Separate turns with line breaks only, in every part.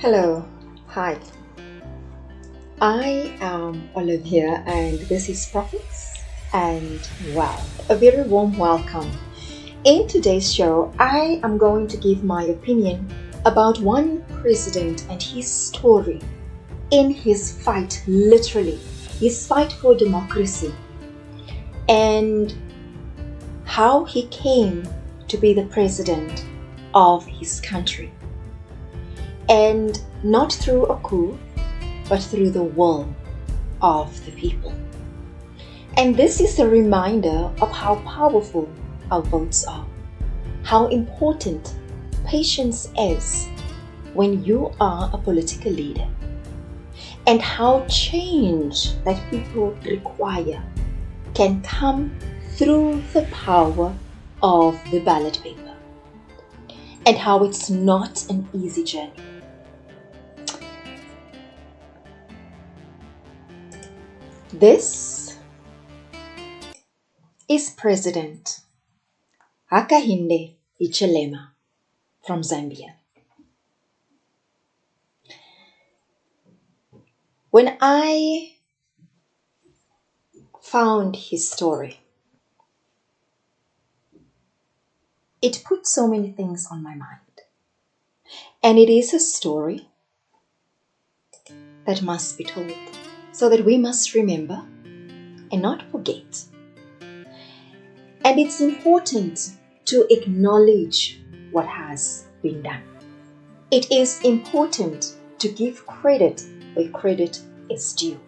Hello, hi. I am Olivia and this is Profits and Wealth. A very warm welcome. In today's show, I am going to give my opinion about one president and his story in his fight, literally, his fight for democracy and how he came to be the president of his country. And not through a coup, but through the will of the people. And this is a reminder of how powerful our votes are, how important patience is when you are a political leader, and how change that people require can come through the power of the ballot paper, and how it's not an easy journey. This is President Hakainde Hichilema from Zambia. When I found his story, it put so many things on my mind. And it is a story that must be told, so that we must remember and not forget. And it's important to acknowledge what has been done. It is important to give credit where credit is due.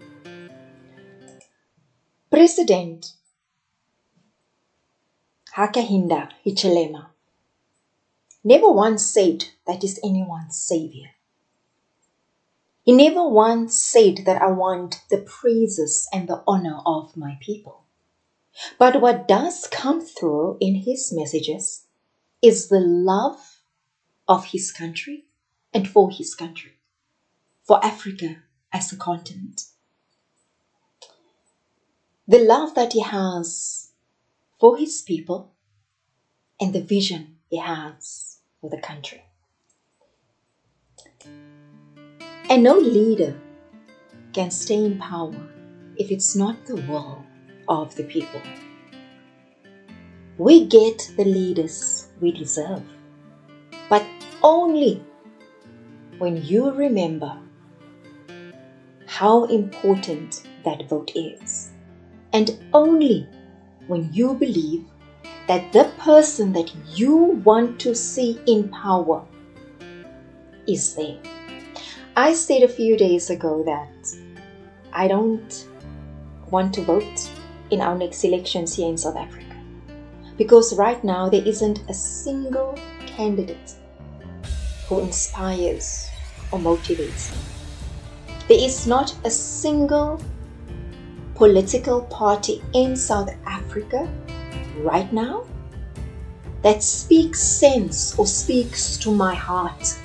President Hakainde Hichilema never once said that he's anyone's savior. He never once said that I want the praises and the honor of my people. But what does come through in his messages is the love of his country and for his country, for Africa as a continent. The love that he has for his people and the vision he has for the country. And no leader can stay in power if it's not the will of the people. We get the leaders we deserve, but only when you remember how important that vote is, and only when you believe that the person that you want to see in power is there. I said a few days ago that I don't want to vote in our next elections here in South Africa, because right now there isn't a single candidate who inspires or motivates me. There is not a single political party in South Africa right now that speaks sense or speaks to my heart,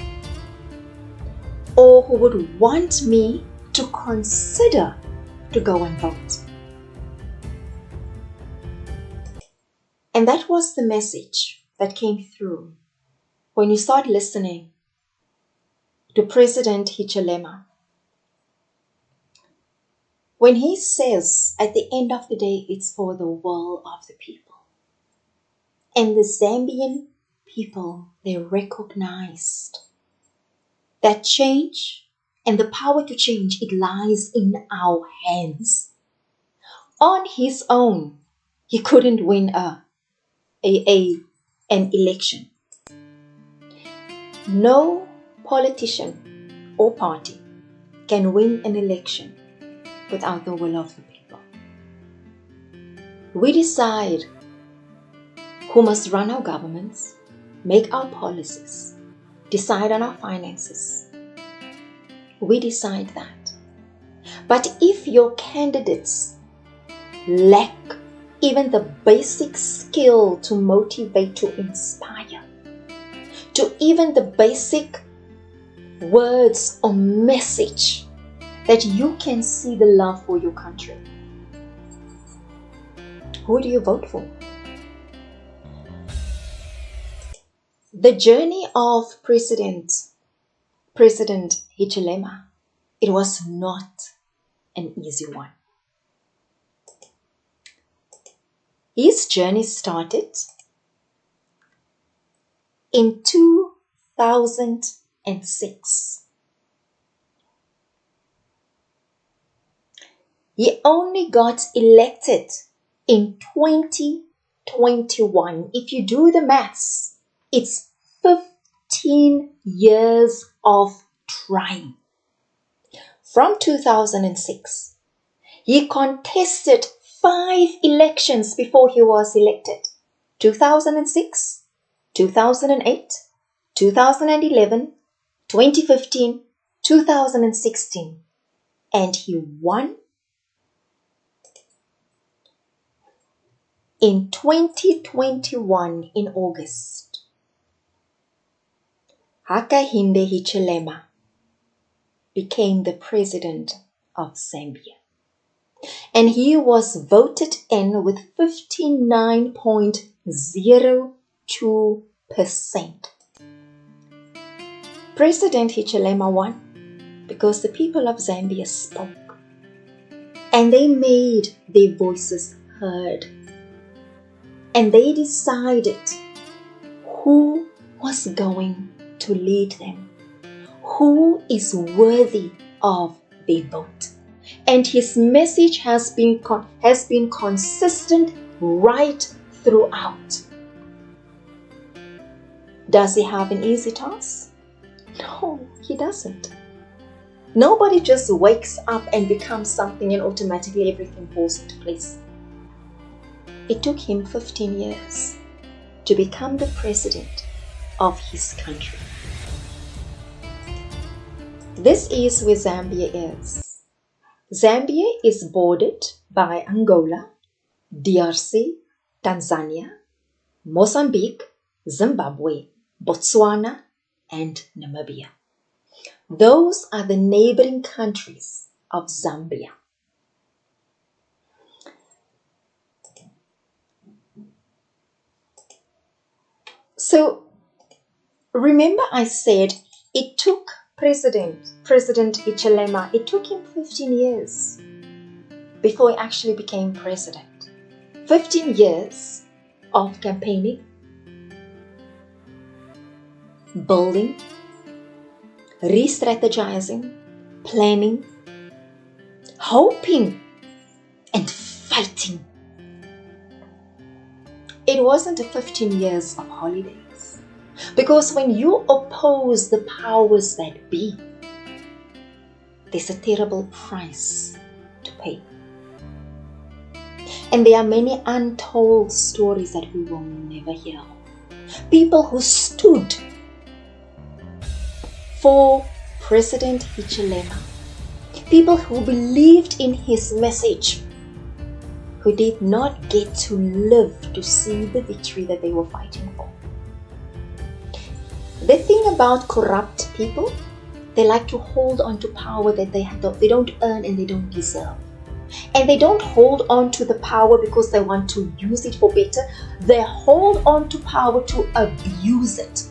or who would want me to consider to go and vote. And that was the message that came through when you start listening to President Hichilema. When he says at the end of the day, it's for the will of the people. And the Zambian people, they recognized that change and the power to change, it lies in our hands. On his own, he couldn't win an election. No politician or party can win an election without the will of the people. We decide who must run our governments, make our policies, decide on our finances. We decide that. But if your candidates lack even the basic skill to motivate, to inspire, to even the basic words or message that you can see the love for your country, who do you vote for? The journey of President President Hichilema, it was not an easy one. His journey started in 2006. He only got elected in 2021. If you do the maths, it's 15 years of trying. From 2006, he contested 5 elections before he was elected. 2006, 2008, 2011, 2015, 2016. And he won in 2021 in August. Hakainde Hichilema became the President of Zambia. And he was voted in with 59.02%. President Hichilema won because the people of Zambia spoke and they made their voices heard. And they decided who was going to lead them, who is worthy of their vote. And his message has been consistent right throughout. Does he have an easy task? No, he doesn't. Nobody just wakes up and becomes something and automatically everything falls into place. It took him 15 years to become the president of his country. This is where Zambia is. Zambia is bordered by Angola, DRC, Tanzania, Mozambique, Zimbabwe, Botswana, and Namibia. Those are the neighboring countries of Zambia. So, remember I said it took President Hichilema, it took him 15 years before he actually became president. 15 years of campaigning, building, re-strategizing, planning, hoping, and fighting. It wasn't a 15 years of holidays. Because when you oppose the powers that be, there's a terrible price to pay. And there are many untold stories that we will never hear of. People who stood for President Hichilema. People who believed in his message, who did not get to live to see the victory that they were fighting for. The thing about corrupt people, they like to hold on to power that they don't earn and they don't deserve. And they don't hold on to the power because they want to use it for better. They hold on to power to abuse it.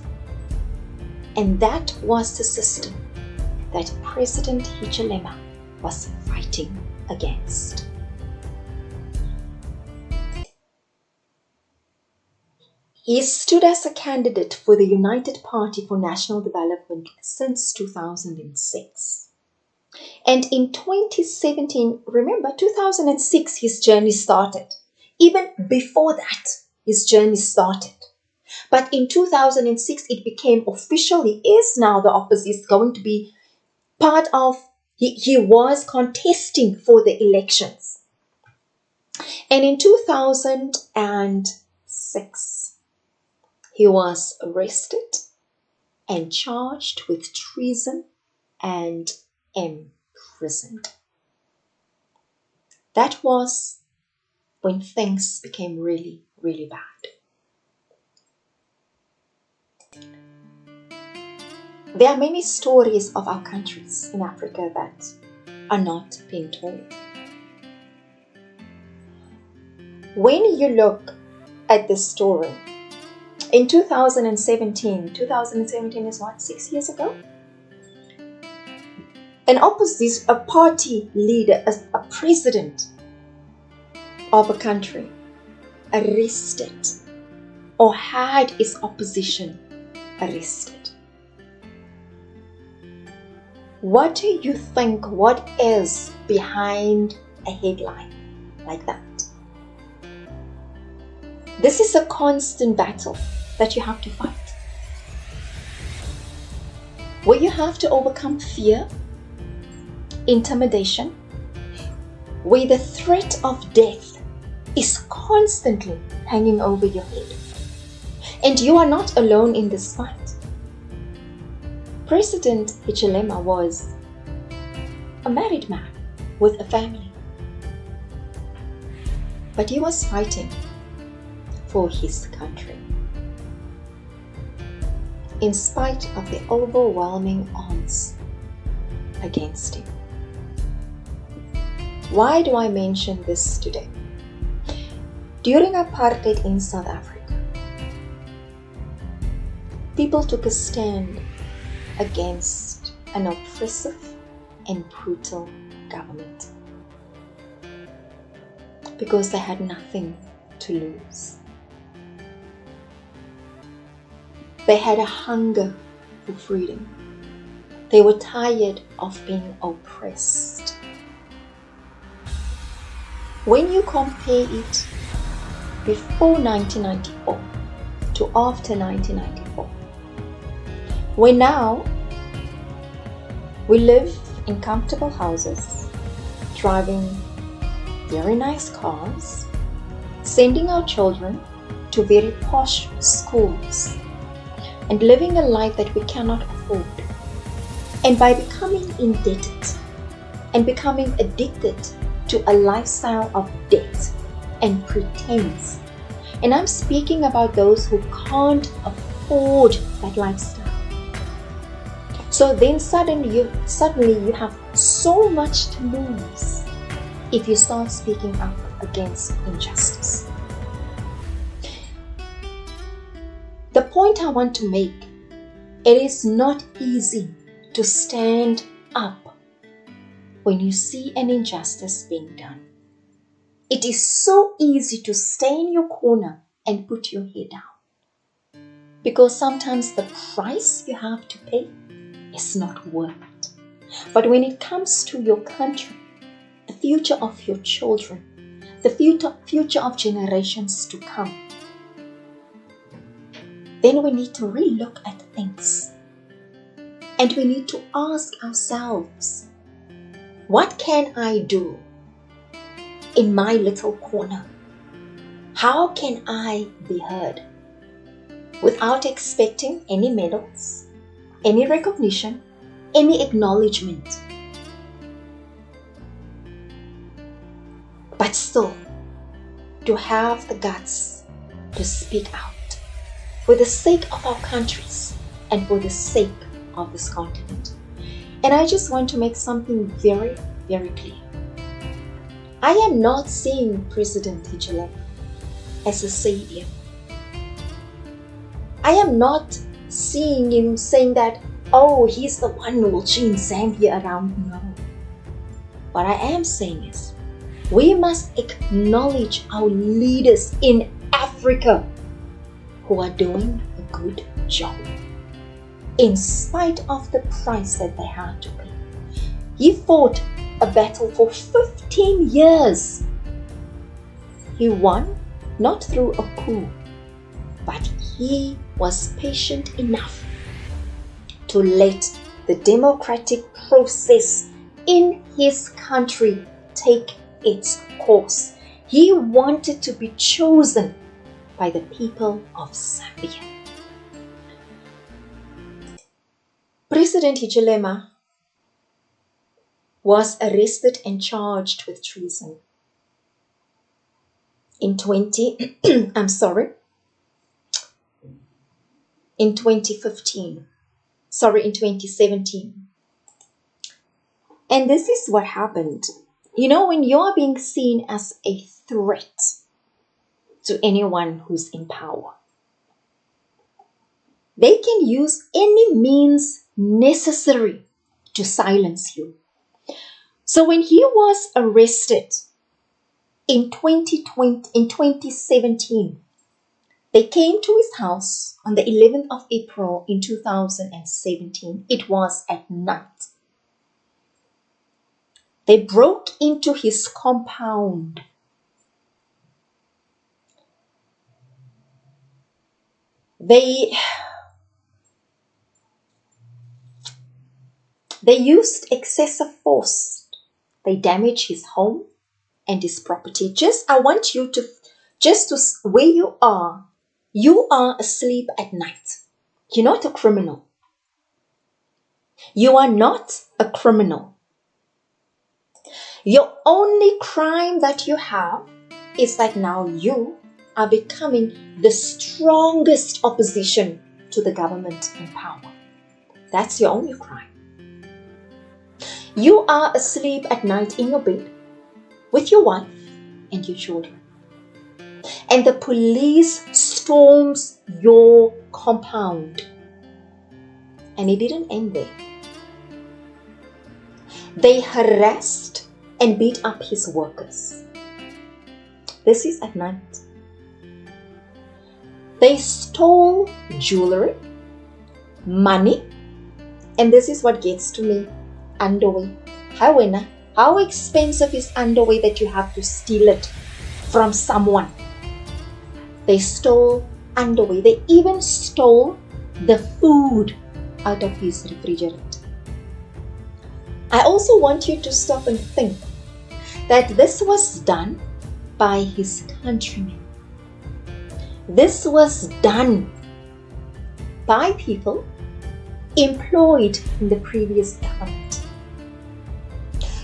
And that was the system that President Hichilema was fighting against. He stood as a candidate for the United Party for National Development since 2006. And in 2017, remember 2006, his journey started. Even before that, his journey started. But in 2006, it became official. He is now the opposition, going to be part of, he was contesting for the elections. And in 2006, he was arrested and charged with treason and imprisoned. That was when things became really, really bad. There are many stories of our countries in Africa that are not being told. When you look at this story, in 2017 is what, 6 years ago? a party leader, a president of a country arrested or had his opposition arrested. What do you think? What is behind a headline like that? This is a constant battle that you have to fight, where you have to overcome fear, intimidation, where the threat of death is constantly hanging over your head. And you are not alone in this fight. President Hichilema was a married man with a family, but he was fighting for his country, in spite of the overwhelming odds against him. Why do I mention this today? During apartheid in South Africa, people took a stand against an oppressive and brutal government because they had nothing to lose. They had a hunger for freedom. They were tired of being oppressed. When you compare it before 1994 to after 1994, where now we live in comfortable houses, driving very nice cars, sending our children to very posh schools, and living a life that we cannot afford. And by becoming indebted and becoming addicted to a lifestyle of debt and pretense, and I'm speaking about those who can't afford that lifestyle. So then suddenly you have so much to lose if you start speaking up against injustice. The point I want to make, it is not easy to stand up when you see an injustice being done. It is so easy to stay in your corner and put your head down, because sometimes the price you have to pay is not worth it. But when it comes to your country, the future of your children, the future of generations to come, then we need to relook at things. And we need to ask ourselves, what can I do in my little corner? How can I be heard without expecting any medals, any recognition, any acknowledgement? But still, to have the guts to speak out for the sake of our countries and for the sake of this continent. And I just want to make something very, very clear. I am not seeing President Hichilema as a savior. I am not seeing him saying that, oh, he's the one who will change Zambia around. No. What I am saying is, we must acknowledge our leaders in Africa who are doing a good job, in spite of the price that they had to pay. He fought a battle for 15 years. He won not through a coup, but he was patient enough to let the democratic process in his country take its course. He wanted to be chosen by the people of Zambia. President Hichilema was arrested and charged with treason in 2017. And this is what happened. You know, when you're being seen as a threat to anyone who's in power, they can use any means necessary to silence you. So when he was arrested in 2017, they came to his house on the 11th of April in 2017. It was at night. They broke into his compound. They used excessive force. They damaged his home and his property. I want you to, where you are asleep at night. You're not a criminal. You are not a criminal. Your only crime that you have is that now you are becoming the strongest opposition to the government in power. That's your only crime. You are asleep at night in your bed with your wife and your children. And the police storms your compound. And it didn't end there. They harassed and beat up his workers. This is at night. They stole jewelry, money, and this is what gets to me. Underwear. How expensive is underwear that you have to steal it from someone? They stole underwear. They even stole the food out of his refrigerator. I also want you to stop and think that this was done by his countrymen. This was done by people employed in the previous government.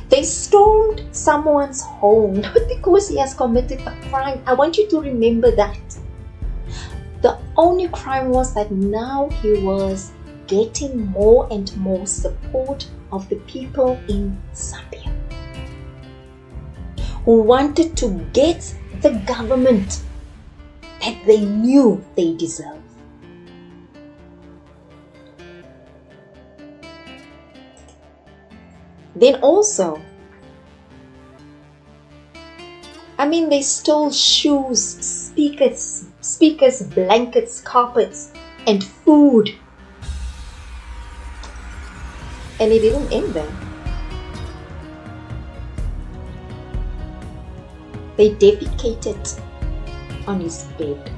They stormed someone's home, not because he has committed a crime. I want you to remember that. The only crime was that now he was getting more and more support of the people in Zambia, who wanted to get the government that they knew they deserved. Then also, they stole shoes, speakers, blankets, carpets, and food. And it didn't end there. They defecated on his bed.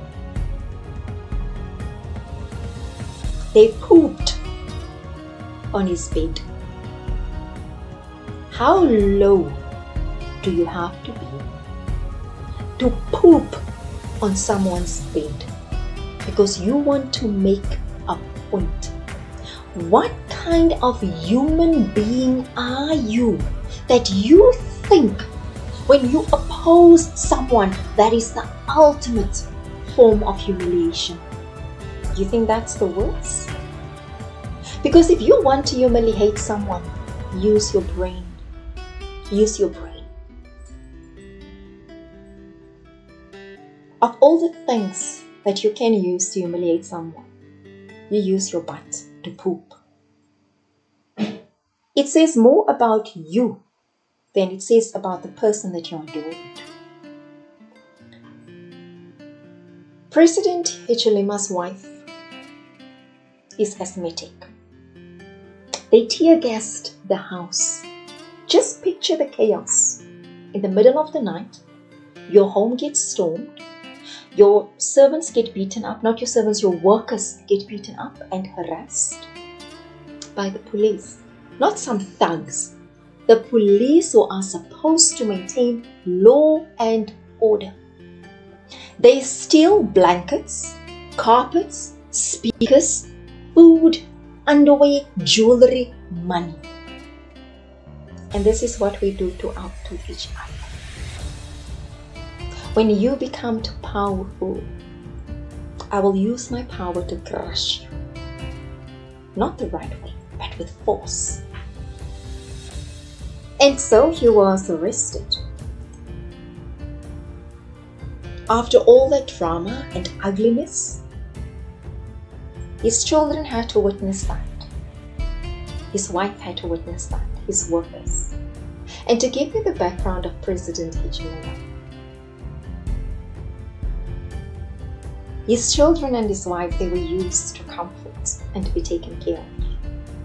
They pooped on his bed. How low do you have to be to poop on someone's bed because you want to make a point? What kind of human being are you that you think when you oppose someone that is the ultimate form of humiliation? You think that's the worst? Because if you want to humiliate someone, use your brain. Use your brain. Of all the things that you can use to humiliate someone, you use your butt to poop. It says more about you than it says about the person that you're doing it. President Hichilema's wife is asthmatic. They tear gassed the house. Just picture the chaos. In the middle of the night, your home gets stormed. Your servants get beaten up. Not your servants, your workers get beaten up and harassed by the police. Not some thugs. The police who are supposed to maintain law and order. They steal blankets, carpets, speakers, food, underwear, jewelry, money. And this is what we do to each other. When you become too powerful, I will use my power to crush you. Not the right way, but with force. And so he was arrested. After all that drama and ugliness, his children had to witness that. His wife had to witness that. His workers. And to give you the background of President Hichilema, his children and his wife, they were used to comfort and to be taken care of.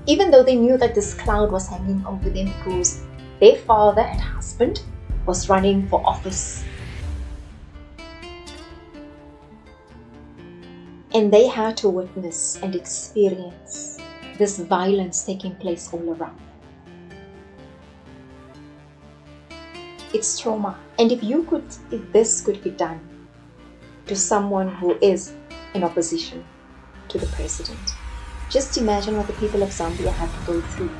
Even though they knew that this cloud was hanging over them because their father and husband was running for office. And they had to witness and experience this violence taking place all around them. It's trauma. And if this could be done to someone who is in opposition to the president, just imagine what the people of Zambia had to go through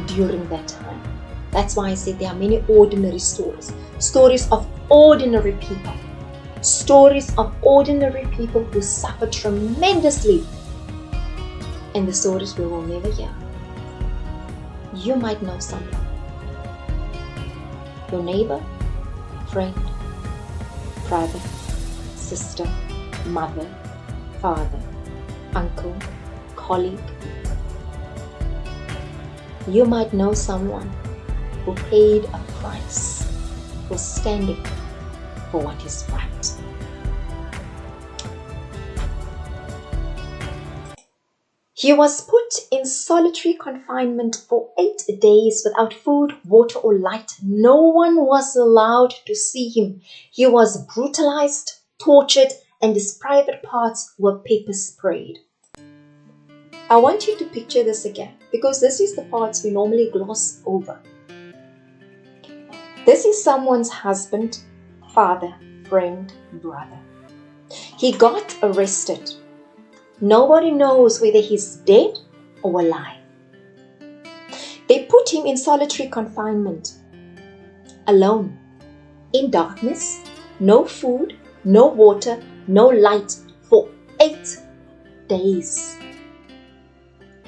during that time. That's why I said there are many ordinary stories. Stories of ordinary people. Stories of ordinary people who suffered tremendously. And the stories we will never hear. You might know someone. Your neighbor, friend, brother, sister, mother, father, uncle, colleague. You might know someone who paid a price for standing for what is right. He was put in solitary confinement for 8 days without food, water, or light. No one was allowed to see him. He was brutalized, tortured, and his private parts were pepper sprayed. I want you to picture this again, because this is the parts we normally gloss over. This is someone's husband, father, friend, brother. He got arrested. Nobody knows whether he's dead or alive. They put him in solitary confinement, alone, in darkness, no food, no water, no light, for 8 days.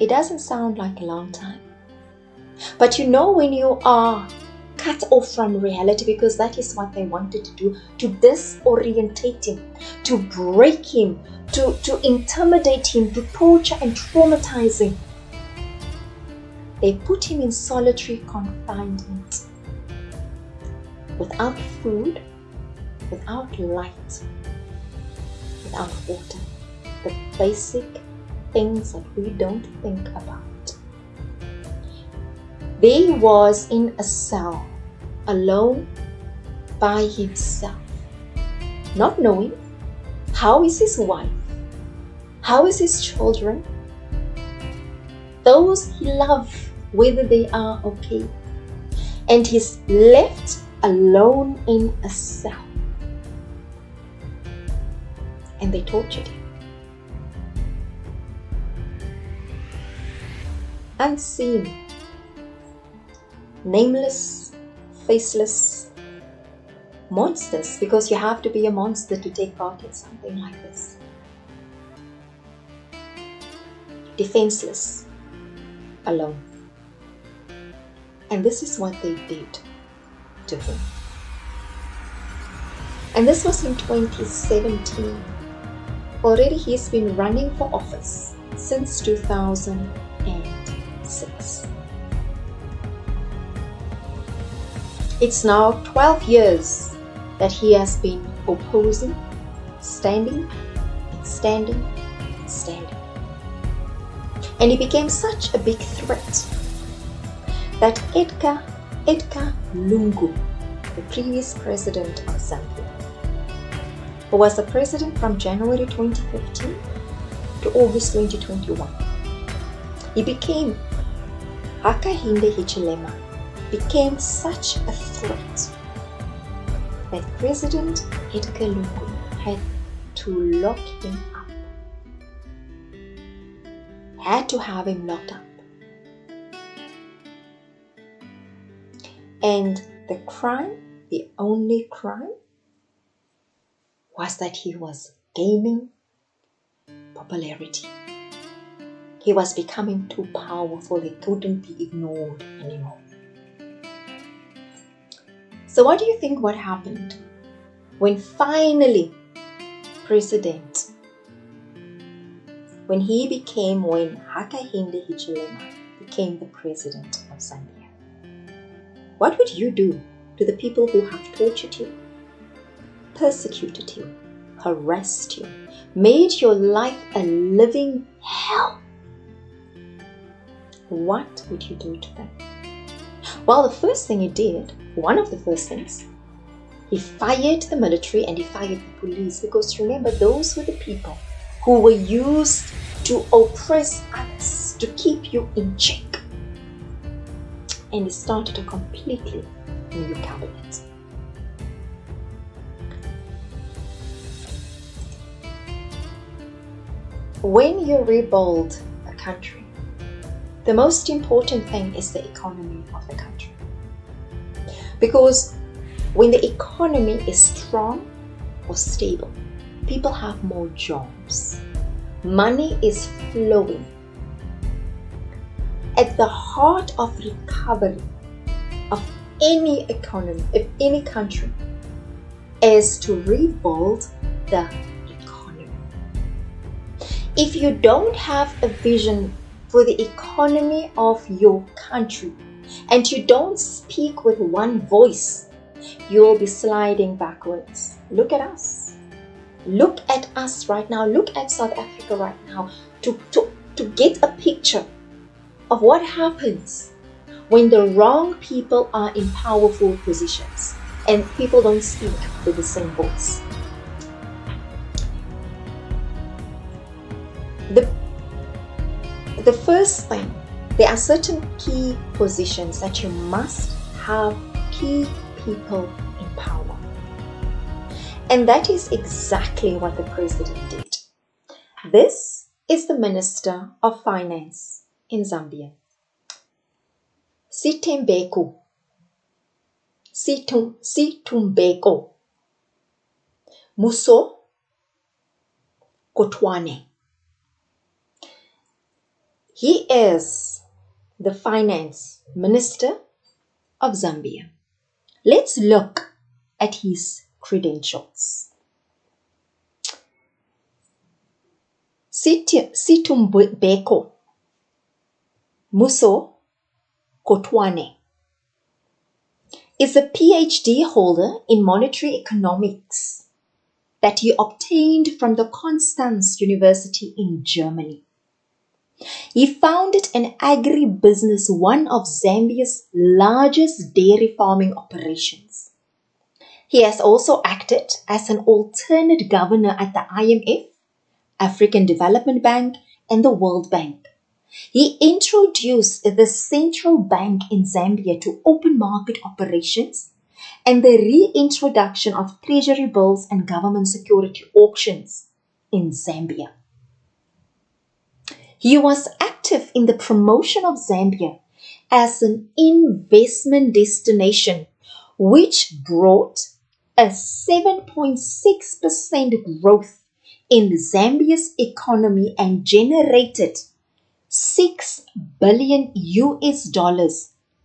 It doesn't sound like a long time. But you know when you are cut off from reality, because that is what they wanted to do, to disorientate him, to break him, to intimidate him, to torture and traumatize him. They put him in solitary confinement, without food, without light, without water, the basic things that we don't think about. There he was in a cell, alone by himself, not knowing how is his wife, how is his children, those he loves, whether they are okay. And he's left alone in a cell. And they tortured him. Unseen, nameless, faceless monsters, because you have to be a monster to take part in something like this. Defenseless, alone. And this is what they did to him. And this was in 2017. Already he's been running for office since 2006. It's now 12 years that he has been opposing, standing, standing, standing. And he became such a big threat that Edgar Lungu, the previous president of Zambia, who was the president from January 2015 to August 2021, he became Hakainde Hichilema, became such a threat that President Edgar Lungu had to lock him up, had to have him locked up. And the crime, the only crime, was that he was gaining popularity. He was becoming too powerful. He couldn't be ignored anymore. So what do you think what happened when finally when Hakainde Hichilema became the president of Zambia? What would you do to the people who have tortured you, persecuted you, harassed you, made your life a living hell? What would you do to them? Well, the first thing he did, one of the first things, he fired the military and he fired the police, because remember, those were the people who were used to oppress others, to keep you in check. And he started a completely new cabinet. When you rebuild a country, the most important thing is the economy of the country. Because when the economy is strong or stable, people have more jobs. Money is flowing. At the heart of recovery of any economy, of any country, is to rebuild the economy. If you don't have a vision for the economy of your country, and you don't speak with one voice, you'll be sliding backwards. Look at us. Look at us right now. Look at South Africa right now to get a picture of what happens when the wrong people are in powerful positions and people don't speak with the same voice. The first thing, there are certain key positions that you must have key people in power. And that is exactly what the president did. This is the Minister of Finance in Zambia. Situmbeko Muso Kotwane. He is the Finance Minister of Zambia. Let's look at his credentials. Situmbeko Muso Kotwane is a PhD holder in monetary economics that he obtained from the Constance University in Germany. He founded an agribusiness, one of Zambia's largest dairy farming operations. He has also acted as an alternate governor at the IMF, African Development Bank, and the World Bank. He introduced the central bank in Zambia to open market operations and the reintroduction of treasury bills and government security auctions in Zambia. He was active in the promotion of Zambia as an investment destination, which brought a 7.6% growth in Zambia's economy and generated $6 billion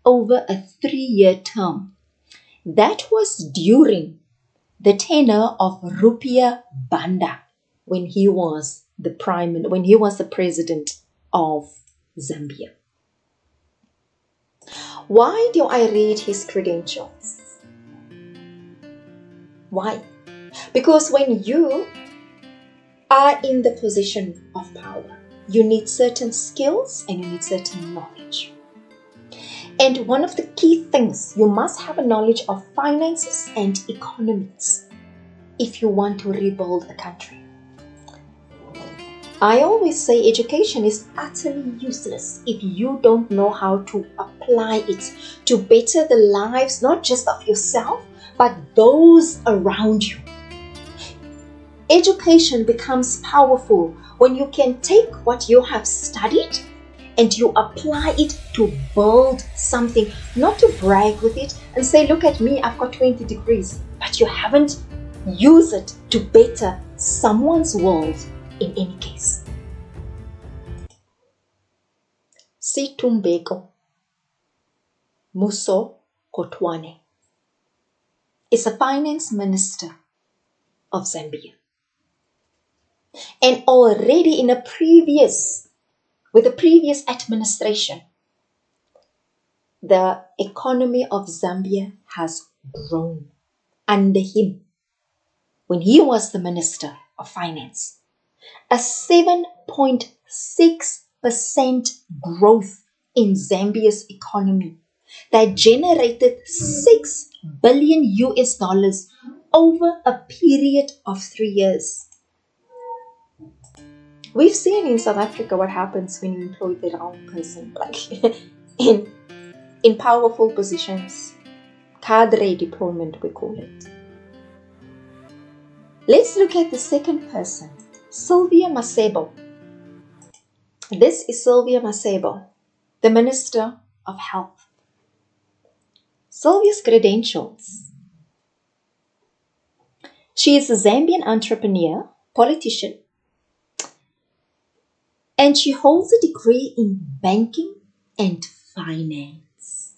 over a 3-year term. That was during the tenure of Rupiah Banda when he was the president of Zambia. Why do I read his credentials? Why? Because when you are in the position of power, you need certain skills and you need certain knowledge. And one of the key things, you must have a knowledge of finances and economics if you want to rebuild a country. I always say education is utterly useless if you don't know how to apply it to better the lives, not just of yourself, but those around you. Education becomes powerful when you can take what you have studied and you apply it to build something, not to brag with it and say, look at me, I've got 20 degrees, but you haven't used it to better someone's world in any case. Situmbeko Muso Kotwane is a finance minister of Zambia. And already with the previous administration, the economy of Zambia has grown under him when he was the Minister of Finance. A 7.6% growth in Zambia's economy that generated 6 billion US dollars over a period of 3 years. We've seen in South Africa what happens when you employ the wrong person, like in powerful positions. Cadre deployment, we call it. Let's look at the second person, Sylvia Masebo. This is Sylvia Masebo, the Minister of Health. Sylvia's credentials. She is a Zambian entrepreneur, politician, and she holds a degree in banking and finance.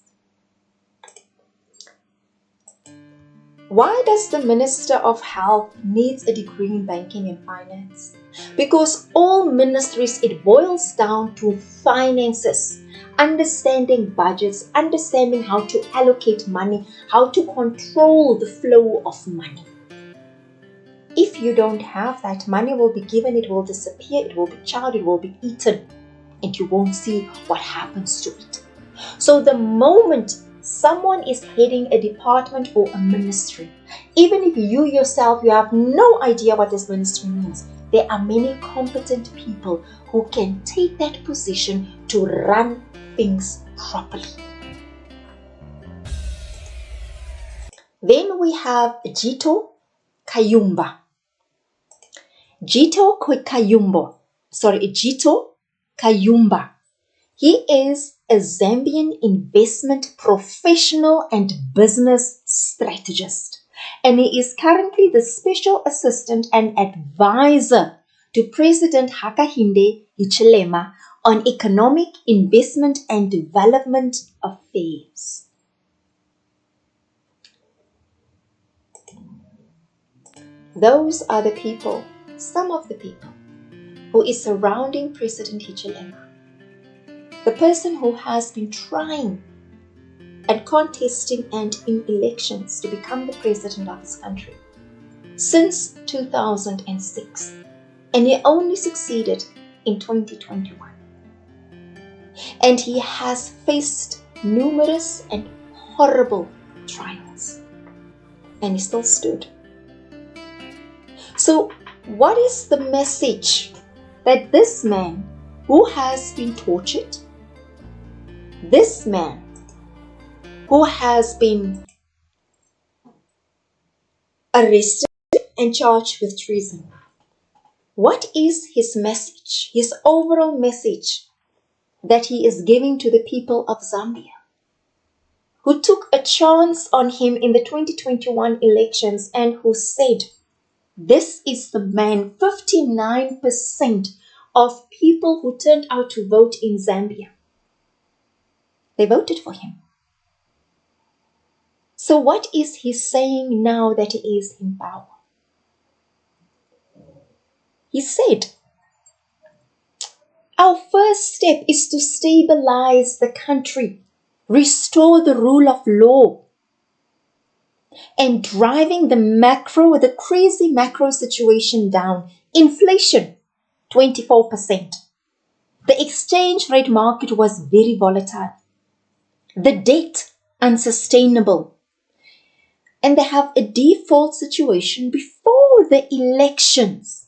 Why does the Minister of Health need a degree in banking and finance? Because all ministries, it boils down to finances, understanding budgets, understanding how to allocate money, how to control the flow of money. If you don't have that, money will be given, it will disappear, it will be chowed, it will be eaten, and you won't see what happens to it. So the moment someone is heading a department or a ministry, even if you yourself, you have no idea what this ministry means, there are many competent people who can take that position to run things properly. Then we have Jito Kayumba. Jito Kayumba. He is a Zambian investment professional and business strategist, and he is currently the special assistant and advisor to President Hakainde Hichilema on economic, investment and development affairs. Those are the people, some of the people, who is surrounding President Hichilema. The person who has been trying and contesting and in elections to become the president of his country since 2006. And he only succeeded in 2021. And he has faced numerous and horrible trials. And he still stood. So, what is the message that this man who has been tortured, this man who has been arrested and charged with treason, what is his message, his overall message that he is giving to the people of Zambia, who took a chance on him in the 2021 elections and who said, this is the man, 59% of people who turned out to vote in Zambia, they voted for him. So what is he saying now that he is in power? He said, our first step is to stabilize the country, restore the rule of law, and driving the crazy macro situation down. Inflation, 24%. The exchange rate market was very volatile. The debt, unsustainable. And they have a default situation before the elections.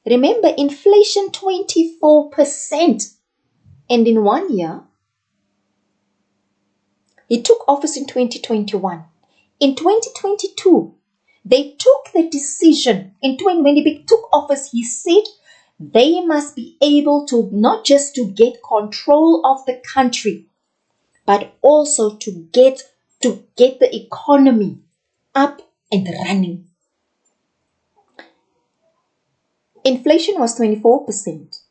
Remember, inflation 24%. And in 1 year, he took office in 2021. In 2022, they took the decision. When he took office, he said they must be able to not just to get control of the country, but also to get the economy up and running. Inflation was 24%.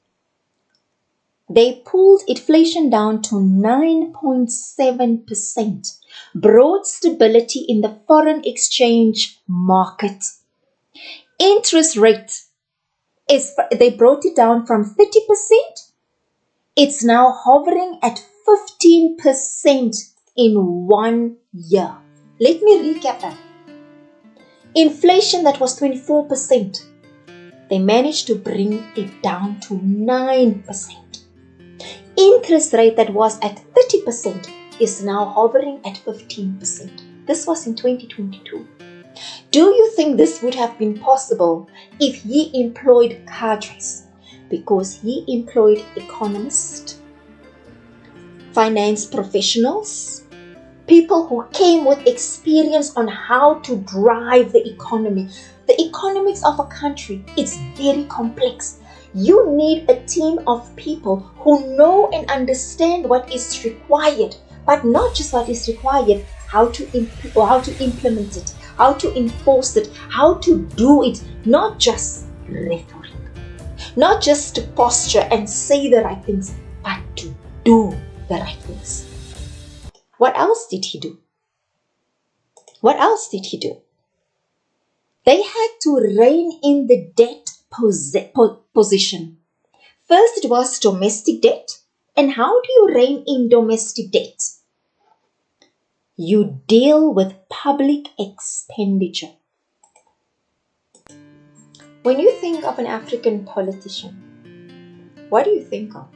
They pulled inflation down to 9.7%, brought stability in the foreign exchange market. Interest rate, they brought it down from 30%. It's now hovering at 15% in 1 year. Let me recap that. Inflation that was 24%, they managed to bring it down to 9%. Interest rate that was at 30% is now hovering at 15%. This was in 2022. Do you think this would have been possible if he employed cadres? Because he employed economists, finance professionals, people who came with experience on how to drive the economy. The economics of a country, it's very complex. You need a team of people who know and understand what is required, but not just what is required, how to implement it, how to enforce it, how to do it, not just rhetoric, not just to posture and say the right things, but to do the right things. What else did he do? What else did he do? They had to rein in the debt position. First, it was domestic debt. And how do you rein in domestic debt? You deal with public expenditure. When you think of an African politician, what do you think of?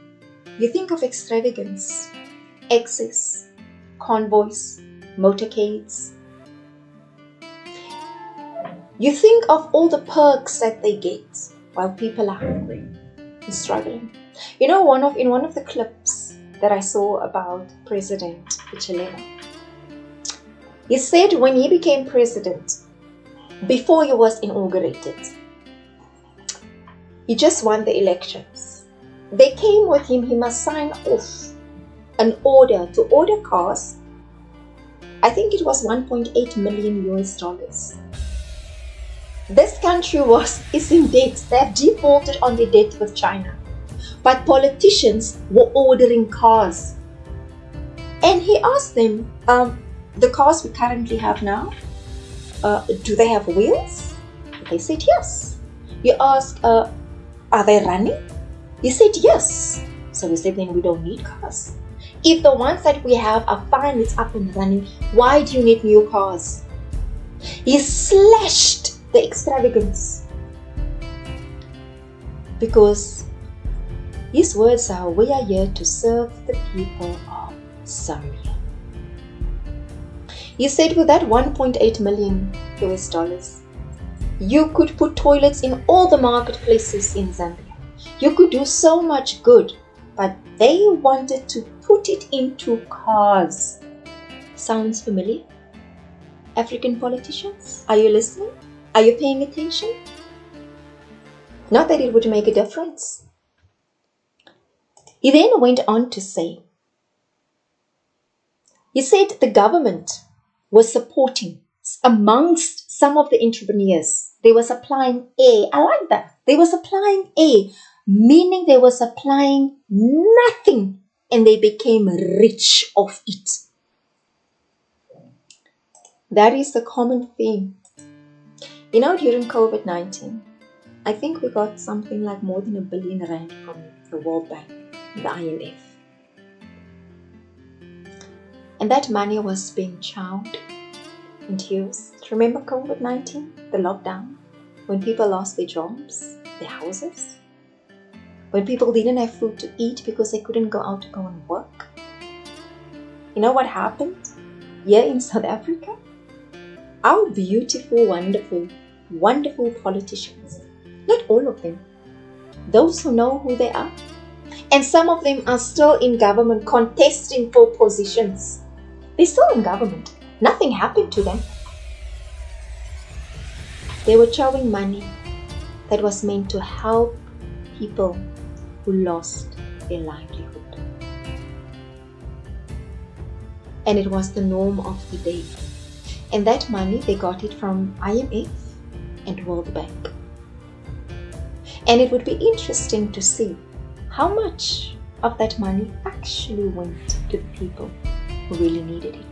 You think of extravagance, excess, convoys, motorcades. You think of all the perks that they get while people are hungry and struggling. You know, in one of the clips that I saw about President Hichilema, he said when he became president, before he was inaugurated, he just won the elections. They came with him, he must sign off an order to order cars. I think it was 1.8 million US. This country is in debt. They have defaulted on their debt with China. But politicians were ordering cars. And he asked them, the cars we currently have now, do they have wheels? They said yes. You ask, are they running? He said yes. So we said, then we don't need cars. If the ones that we have are fine, it's up and running, why do you need new cars? He slashed the extravagance, because his words are, we are here to serve the people of Zambia. He said with that 1.8 million US, you could put toilets in all the marketplaces in Zambia. You could do so much good, but they wanted to put it into cars. Sounds familiar? African politicians, are you listening? Are you paying attention? Not that it would make a difference. He then went on to say, he said the government was supporting amongst some of the entrepreneurs. They were supplying air. I like that. They were supplying air, meaning they were supplying nothing and they became rich off it. That is the common theme. You know, during COVID-19, I think we got something like more than R1 billion from the World Bank, the IMF. And that money was being chowed into use. Remember COVID-19, the lockdown, when people lost their jobs, their houses, when people didn't have food to eat because they couldn't go out to go and work. You know what happened here in South Africa? Our beautiful, wonderful politicians, not all of them, those who know who they are, and some of them are still in government contesting for positions. They're still in government. Nothing happened to them. They were chowing money that was meant to help people who lost their livelihood. And it was the norm of the day. And that money, they got it from IMF and World Bank. And it would be interesting to see how much of that money actually went to the people who really needed it.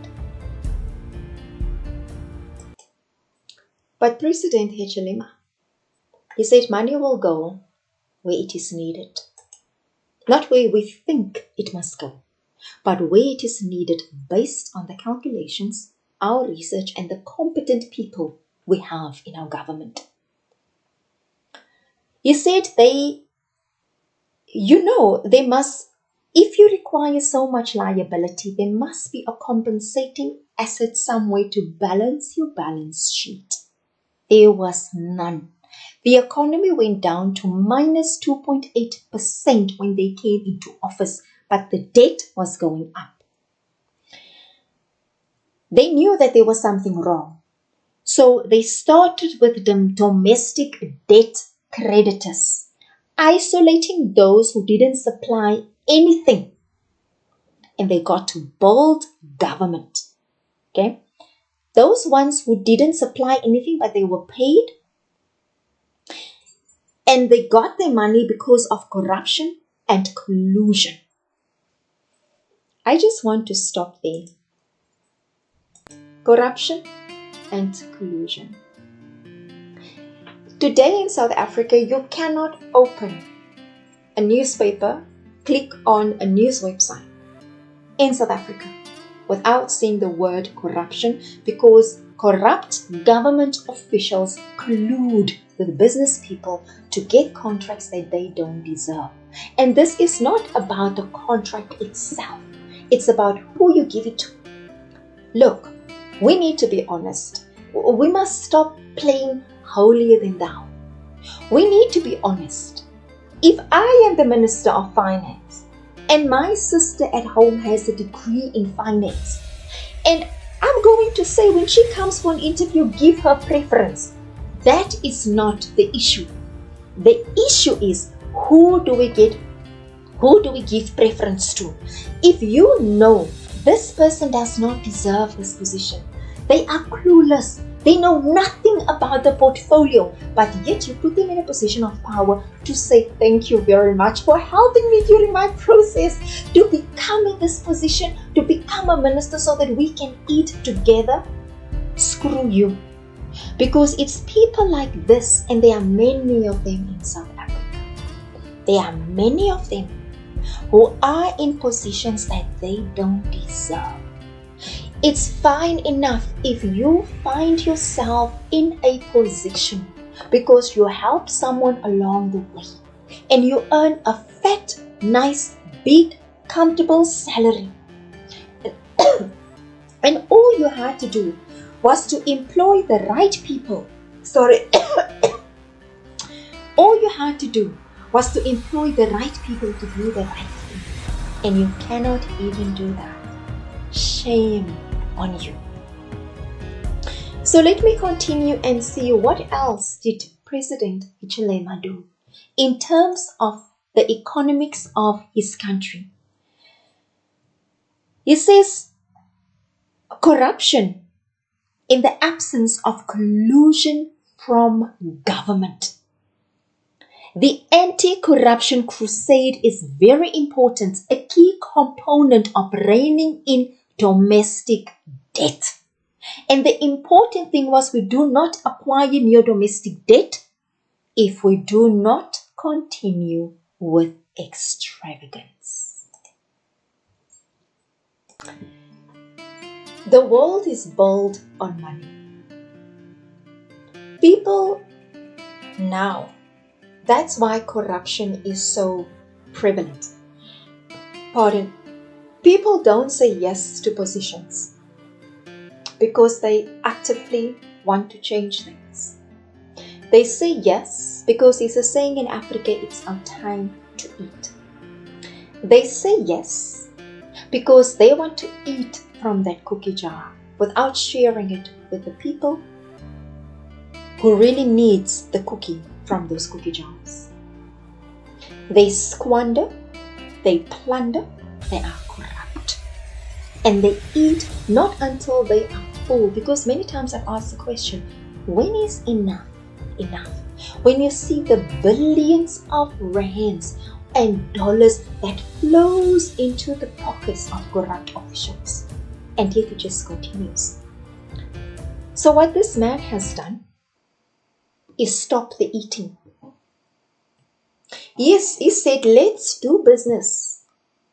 But President Hichilema, he said money will go where it is needed, not where we think it must go. but where it is needed based on the calculations, our research, and the competent people we have in our government. He said they must, if you require so much liability, there must be a compensating asset somewhere to balance your balance sheet. There was none. The economy went down to minus 2.8% when they came into office, but the debt was going up. They knew that there was something wrong. So they started with the domestic debt creditors, isolating those who didn't supply anything. And they got to build government. Okay? Those ones who didn't supply anything but they were paid, and they got their money because of corruption and collusion. I just want to stop there. Corruption and collusion. Today in South Africa, you cannot open a newspaper, click on a news website in South Africa without seeing the word corruption, because corrupt government officials collude with business people to get contracts that they don't deserve. And this is not about the contract itself. It's about who you give it to. Look, we need to be honest. We must stop playing holier than thou. We need to be honest. If I am the Minister of Finance and my sister at home has a degree in finance, and I'm going to say when she comes for an interview, give her preference. That is not the issue. The issue is who do we give preference to? If you know this person does not deserve this position, they are clueless, they know nothing about the portfolio, but yet you put them in a position of power to say thank you very much for helping me during my process to become in this position, to become a minister so that we can eat together. Screw you. Because it's people like this, and there are many of them in South Africa. There are many of them who are in positions that they don't deserve. It's fine enough if you find yourself in a position because you help someone along the way and you earn a fat, nice, big, comfortable salary. And all you had to do was to employ the right people. All you had to do was to employ the right people to do the right thing. And you cannot even do that. Shame on you. So let me continue and see what else did President Hichilema do in terms of the economics of his country. He says corruption in the absence of collusion from government. The anti-corruption crusade is very important, a key component of reining in domestic debt. And the important thing was we do not acquire new domestic debt if we do not continue with extravagance. The world is built on money. People now, that's why corruption is so prevalent. People don't say yes to positions because they actively want to change things. They say yes because there's a saying in Africa, it's our time to eat. They say yes because they want to eat from that cookie jar without sharing it with the people who really needs the cookie from those cookie jars. They squander, they plunder, they are corrupt. And they eat not until they are full, because many times I've asked the question, when is enough enough? When you see the billions of rands and dollars that flows into the pockets of corrupt officials, and yet it just continues. So what this man has done is stop the eating. Yes, he said, let's do business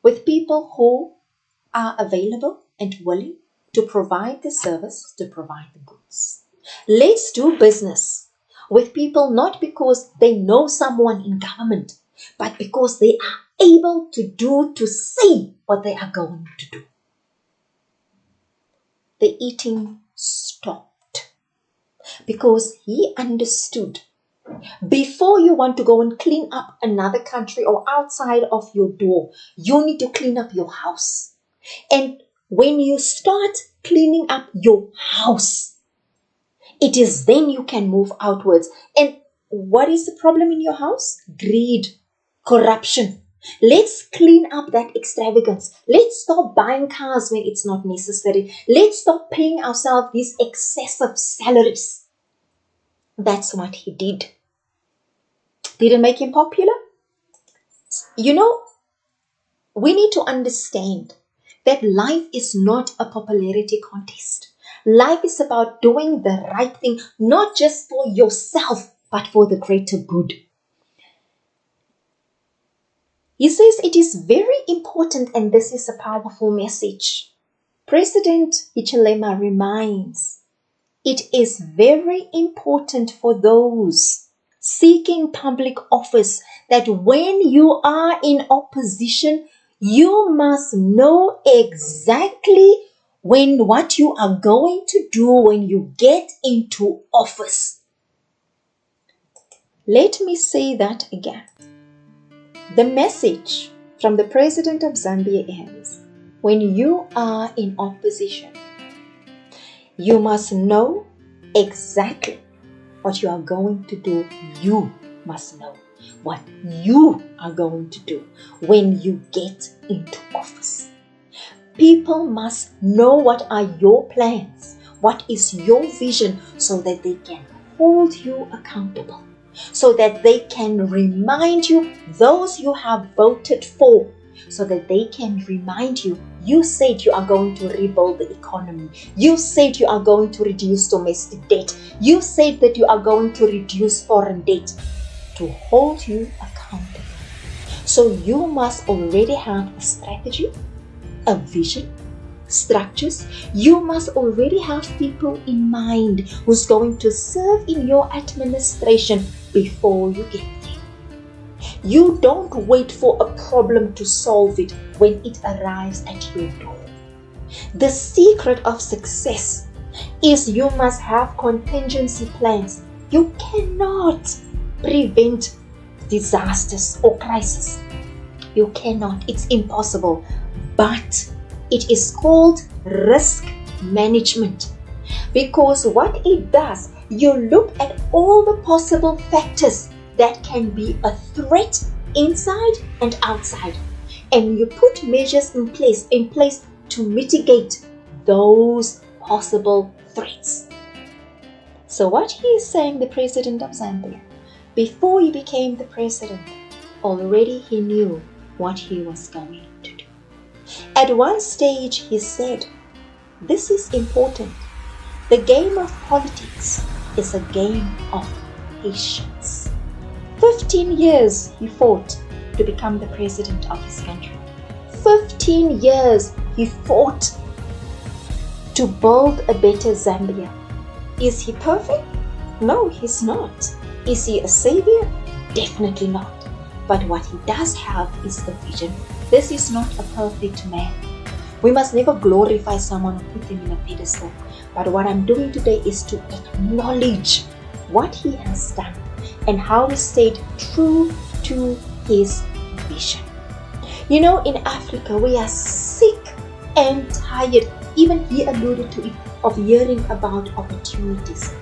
with people who are available and willing to provide the service, to provide the goods. Let's do business with people not because they know someone in government, but because they are able to say what they are going to do. The eating stopped because he understood, before you want to go and clean up another country or outside of your door, you need to clean up your house. And when you start cleaning up your house, it is then you can move outwards. And what is the problem in your house? Greed, corruption. Let's clean up that extravagance. Let's stop buying cars when it's not necessary. Let's stop paying ourselves these excessive salaries. That's what he did. Did it make him popular? We need to understand that life is not a popularity contest. Life is about doing the right thing, not just for yourself, but for the greater good. He says it is very important, and this is a powerful message. President Hichilema reminds, it is very important for those seeking public office that when you are in opposition, you must know exactly what you are going to do when you get into office. Let me say that again. The message from the President of Zambia is, when you are in opposition, you must know exactly what you are going to do. You must know what you are going to do when you get into office. People must know what are your plans, what is your vision, so that they can hold you accountable, so that they can remind you, those you have voted for, so that they can remind you, you said you are going to rebuild the economy. You said you are going to reduce domestic debt. You said that you are going to reduce foreign debt, to hold you accountable. So you must already have a strategy, a vision, structures. You must already have people in mind who's going to serve in your administration before you get there. You don't wait for a problem to solve it when it arrives at your door. The secret of success is you must have contingency plans. You cannot prevent disasters or crises. You cannot. It's impossible. But it is called risk management, because what it does, you look at all the possible factors that can be a threat inside and outside, and you put measures in place to mitigate those possible threats. So what he is saying, the President of Zambia, before he became the president, already he knew what he was going to do. At one stage he said, this is important. The game of politics is a game of patience. 15 years he fought to become the president of his country. 15 years he fought to build a better Zambia. Is he perfect? No, he's not. Is he a savior? Definitely not. But what he does have is a vision. This is not a perfect man. We must never glorify someone or put them in a pedestal. But what I'm doing today is to acknowledge what he has done and how he stayed true to his vision. You know, in Africa, we are sick and tired, even he alluded to it, of hearing about opportunities.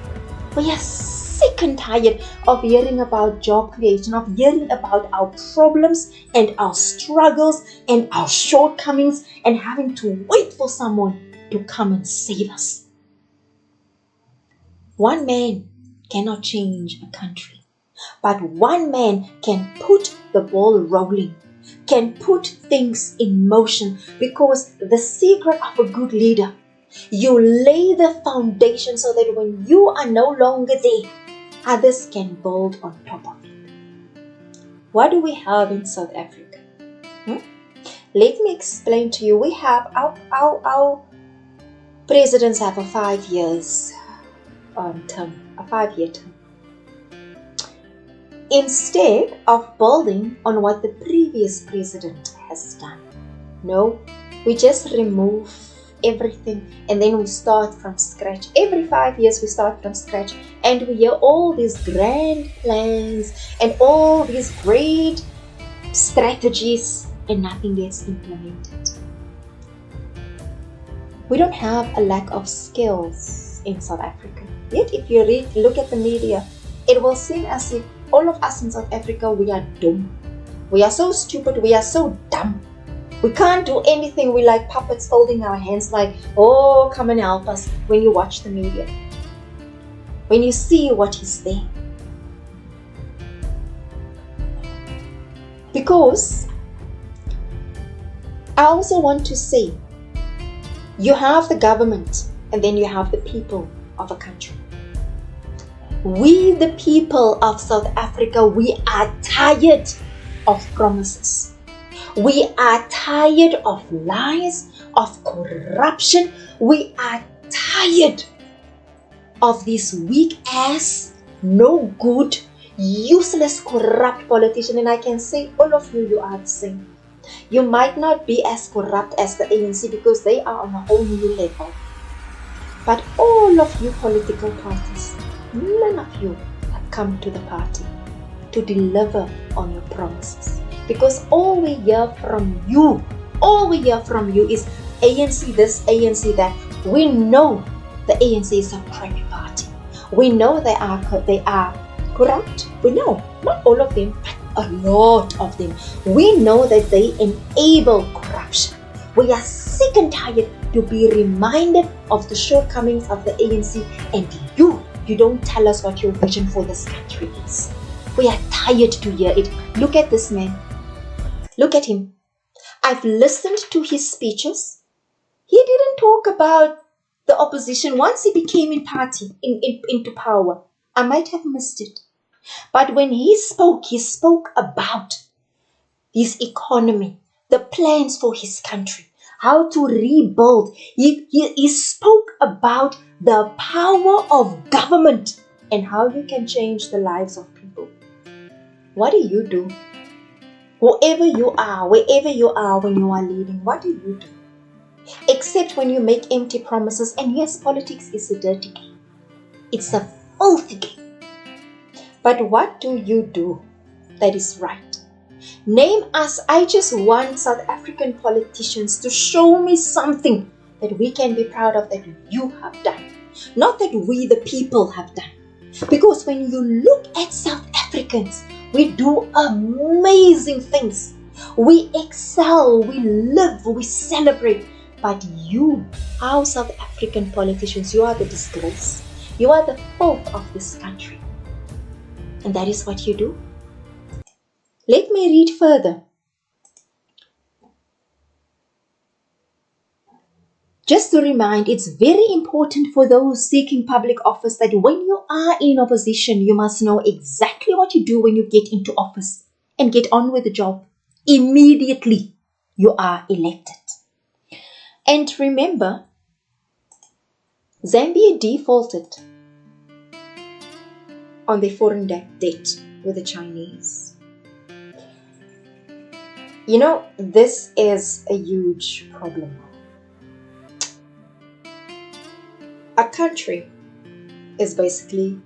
We are sick and tired of hearing about job creation, of hearing about our problems and our struggles and our shortcomings, and having to wait for someone to come and save us. One man cannot change a country, but one man can put the ball rolling, can put things in motion, because the secret of a good leader, you lay the foundation so that when you are no longer there, others can build on top of it. What do we have in South Africa? Let me explain to you. We have our presidents have a 5 years term, a 5-year term. Instead of building on what the previous president has done, no, we just remove everything and then we start from scratch. Every 5 years we start from scratch, and we hear all these grand plans and all these great strategies, and nothing gets implemented. We don't have a lack of skills in South Africa. Yet if you look at the media, it will seem as if all of us in South Africa, we are dumb. We are so stupid, we are so dumb. We can't do anything. We like puppets folding our hands like, oh, come and help us, when you watch the media. When you see what is there. Because I also want to say, you have the government and then you have the people of a country. We, the people of South Africa, we are tired of promises. We are tired of lies, of corruption. We are tired of these weak ass, no good, useless, corrupt politicians. And I can say all of you are the same. You might not be as corrupt as the ANC because they are on a whole new level. But all of you political parties, none of you have come to the party to deliver on your promises. Because all we hear from you is ANC this, ANC that. We know the ANC is a crappy party. We know they are corrupt. We know, not all of them, but a lot of them. We know that they enable corruption. We are sick and tired to be reminded of the shortcomings of the ANC, and you don't tell us what your vision for this country is. We are tired to hear it. Look at this man. Look at him. I've listened to his speeches. He didn't talk about the opposition once he became into power. I might have missed it. But when he spoke about his economy, the plans for his country, how to rebuild. He spoke about the power of government and how you can change the lives of people. What do? Whoever you are, wherever you are when you are leading, what do? Except when you make empty promises. And yes, politics is a dirty game. It's a filthy game. But what do you do that is right? Name us. I just want South African politicians to show me something that we can be proud of that you have done. Not that we the people have done. Because when you look at South Africans, we do amazing things. We excel, we live, we celebrate. But you, our South African politicians, you are the disgrace. You are the filth of this country. And that is what you do. Let me read further. Just to remind, it's very important for those seeking public office that when you are in opposition, you must know exactly what you do when you get into office and get on with the job. Immediately, you are elected. And remember, Zambia defaulted on their foreign debt with the Chinese. You know, this is a huge problem. A country is basically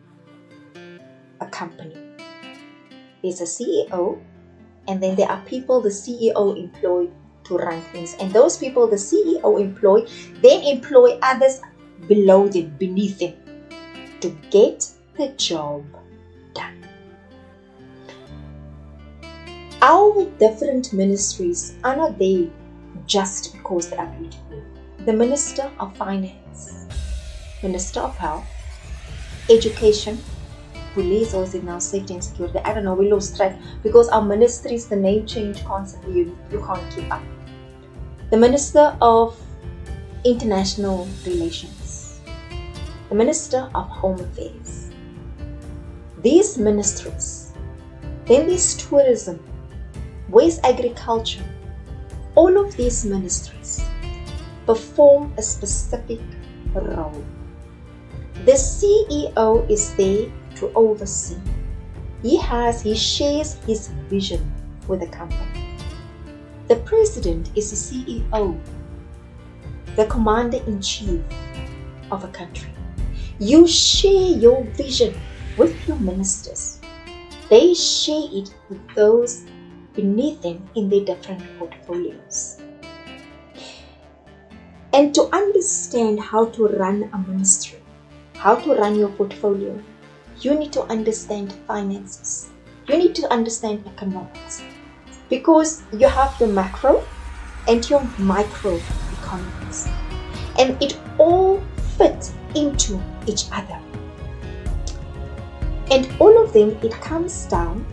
a company. There's a CEO, and then there are people the CEO employ to run things. And those people the CEO employ, then employ others below them, beneath them, to get the job done. Our different ministries are not there just because they are beautiful. The Minister of Finance, Minister of Health, Education, Police, or is it now Safety and Security? I don't know, we lost track because our ministries, the name change constantly, you can't keep up. The Minister of International Relations, the Minister of Home Affairs. These ministries, then there's tourism, where's agriculture, all of these ministries perform a specific role. The CEO is there to oversee. He shares his vision with the company. The president is the CEO, the commander-in-chief of a country. You share your vision with your ministers. They share it with those beneath them in their different portfolios. And to understand how to run a ministry, how to run your portfolio, you need to understand finances. You need to understand economics. Because you have the macro and your micro economics. And it all fits into each other. And all of them, it comes down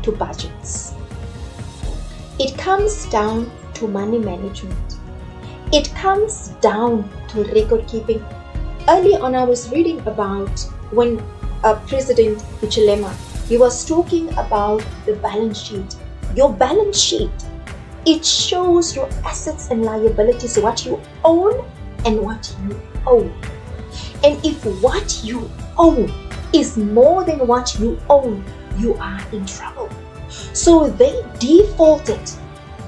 to budgets. It comes down to money management. It comes down to record keeping. Early on, I was reading about when President Hichilema, he was talking about the balance sheet. Your balance sheet, it shows your assets and liabilities, what you own and what you owe. And if what you owe is more than what you own, you are in trouble. So they defaulted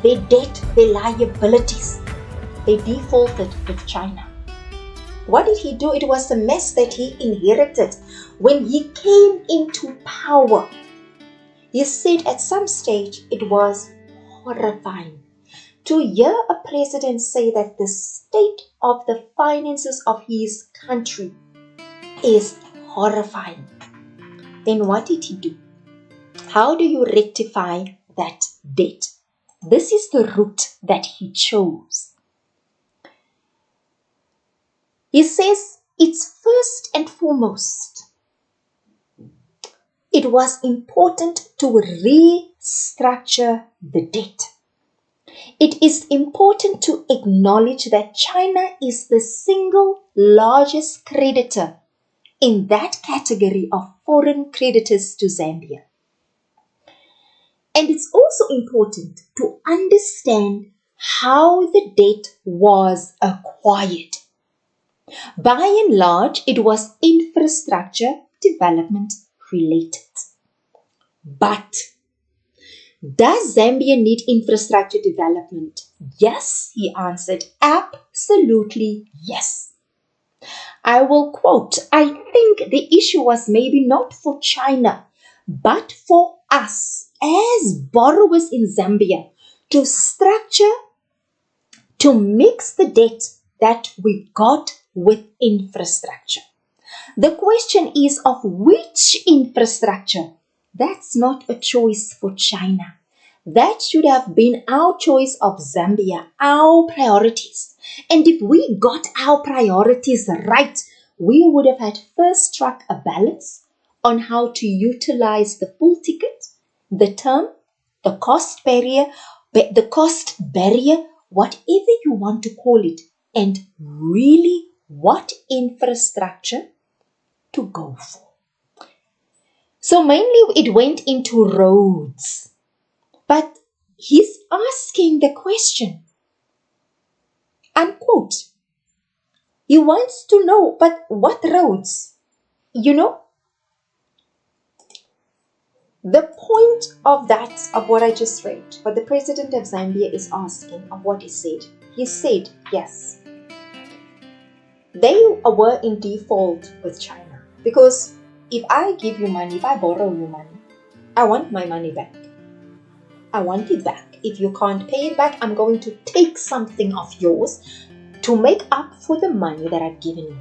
their debt, their liabilities. They defaulted with China. What did he do? It was a mess that he inherited when he came into power. He said at some stage it was horrifying to hear a president say that the state of the finances of his country is horrifying. Then what did he do? How do you rectify that debt? This is the route that he chose. He says it's first and foremost, it was important to restructure the debt. It is important to acknowledge that China is the single largest creditor in that category of foreign creditors to Zambia. And it's also important to understand how the debt was acquired. By and large, it was infrastructure development related. But does Zambia need infrastructure development? Yes, he answered. Absolutely yes. I will quote, I think the issue was maybe not for China, but for us as borrowers in Zambia to structure, to mix the debt that we got with infrastructure. The question is of which infrastructure? That's not a choice for China. That should have been our choice of Zambia, our priorities. And if we got our priorities right, we would have had first struck a balance on how to utilize the full ticket, the term, the cost barrier, whatever you want to call it, and really what infrastructure to go for. So mainly it went into roads. But he's asking the question, unquote. He wants to know, but what roads? You know, the point of that, of what I just read, what the President of Zambia is asking, of what he said, yes, they were in default with China. Because if I give you money, if I borrow you money, I want my money back. I want it back. If you can't pay it back, I'm going to take something of yours to make up for the money that I've given you.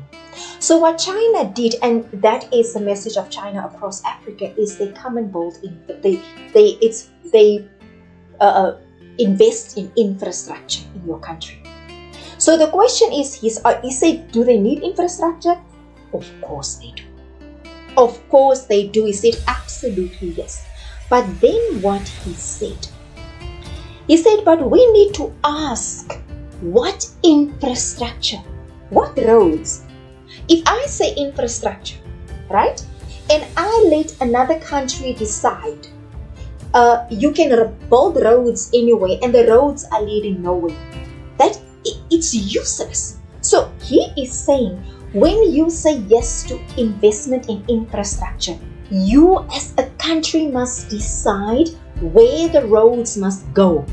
So what China did, and that is the message of China across Africa, is they come and build they invest in infrastructure in your country. So the question is, he said, do they need infrastructure? Of course they do. Of course they do. He said, absolutely yes. But then what he said, but we need to ask, what infrastructure? What roads? If I say infrastructure, right, and I let another country decide you can build roads anywhere and the roads are leading nowhere. It's useless. So he is saying, when you say yes to investment in infrastructure, you as a country must decide where the roads must go,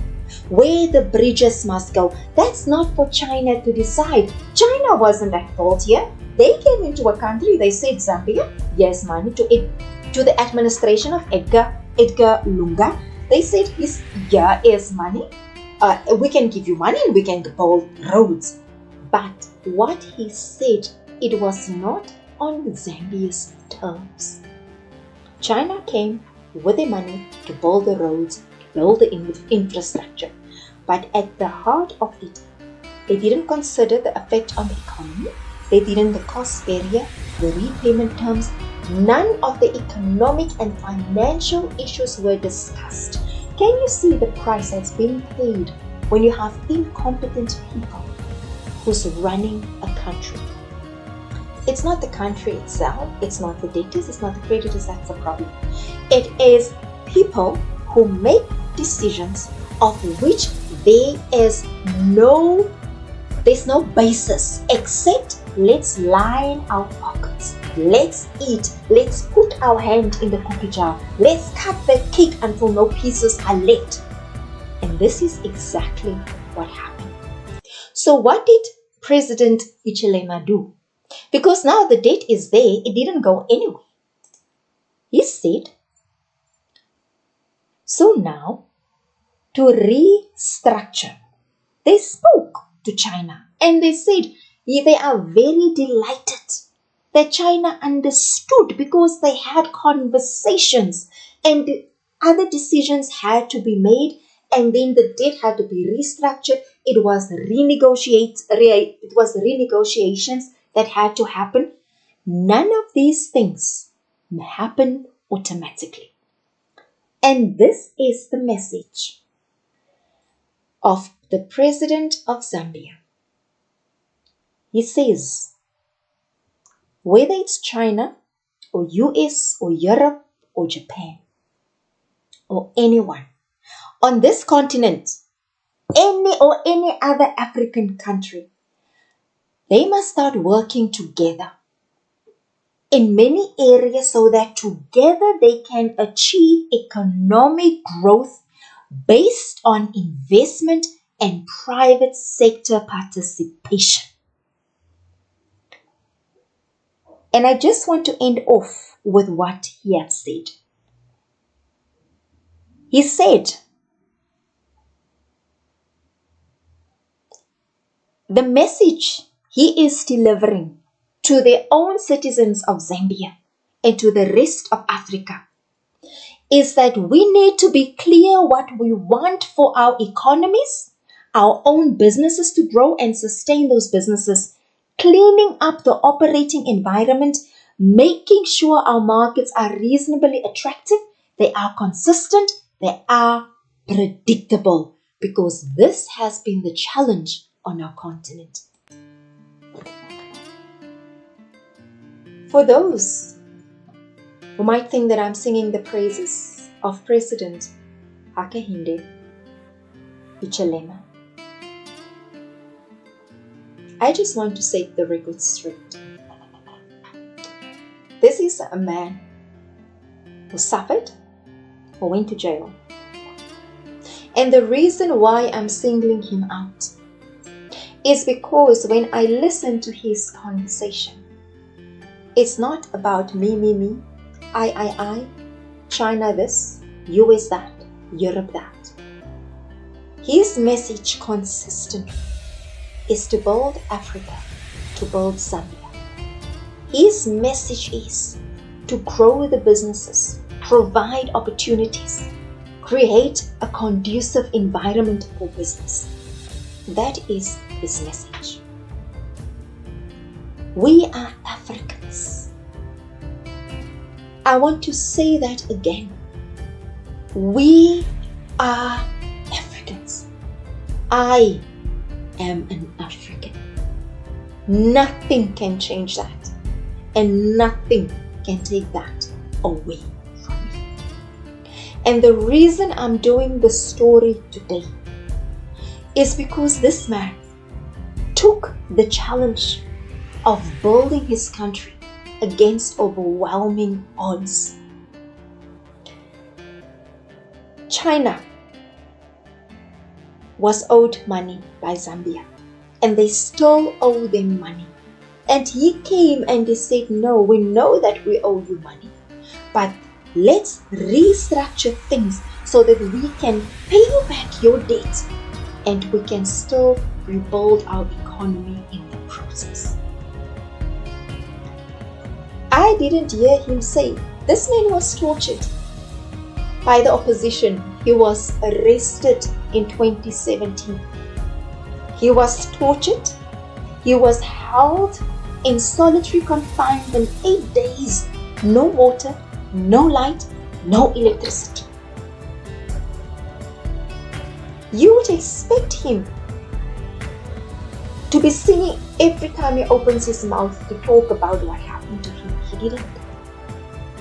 where the bridges must go. That's not for China to decide. China wasn't at fault here. They came into a country, they said, Zambia, yes, money to the administration of Edgar Lunga. They said, here is money. We can give you money and we can build roads. But what he said, it was not on Zambia's terms. China came with the money to build the roads, build the infrastructure. But at the heart of it, they didn't consider the effect on the economy. They didn't the cost barrier, the repayment terms. None of the economic and financial issues were discussed. Can you see the price that's being paid when you have incompetent people who's running a country? It's not the country itself, it's not the debtors, it's not the creditors that's the problem. It is people who make decisions of which there's no basis except let's line our pockets, let's eat, let's put our hand in the cookie jar, let's cut the cake until no pieces are left. And this is exactly what happened. So what did President Hichilema do? Because now the debt is there, it didn't go anywhere. He said, so now to restructure. They spoke to China and they said they are very delighted that China understood because they had conversations and other decisions had to be made and then the debt had to be restructured. It was renegotiations that had to happen. None of these things happen automatically. And this is the message of the President of Zambia. He says, whether it's China or US or Europe or Japan or anyone on this continent, any other African country, they must start working together in many areas so that together they can achieve economic growth based on investment and private sector participation. And I just want to end off with what he had said. He said, the message he is delivering to their own citizens of Zambia and to the rest of Africa is that we need to be clear what we want for our economies, our own businesses to grow and sustain those businesses, cleaning up the operating environment, making sure our markets are reasonably attractive, they are consistent, they are predictable, because this has been the challenge on our continent. For those who might think that I'm singing the praises of President Hakainde Hichilema, I just want to set the record straight. This is a man who suffered, who went to jail. And the reason why I'm singling him out is because when I listen to his conversation, it's not about me, I, China this, US that, Europe that. His message consistently is to build Africa, to build Zambia. His message is to grow the businesses, provide opportunities, create a conducive environment for business. That is his message. We are Africans. I want to say that again. We are Africans. I am an African. Nothing can change that, and nothing can take that away from me. And the reason I'm doing this story today is because this man took the challenge of building his country against overwhelming odds. China was owed money by Zambia, and they still owe them money. And he came and he said, no, we know that we owe you money, but let's restructure things so that we can pay you back your debt and we can still rebuild our economy in the process. I didn't hear him say this man was tortured by the opposition. He was arrested in 2017. He was tortured. He was held in solitary confinement 8 days. No water, no light, no electricity. You would expect him to be singing every time he opens his mouth to talk about what happened to him. He didn't.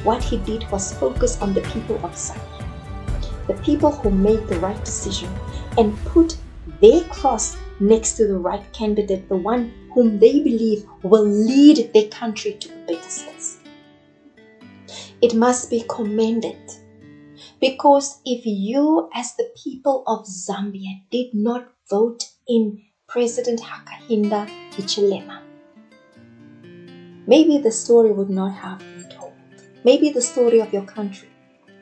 What he did was focus on the people of Zambia, the people who made the right decision and put their cross next to the right candidate, the one whom they believe will lead their country to a better space. It must be commended, because if you as the people of Zambia did not vote in President Hakainde Hichilema, maybe the story would not have been told. Maybe the story of your country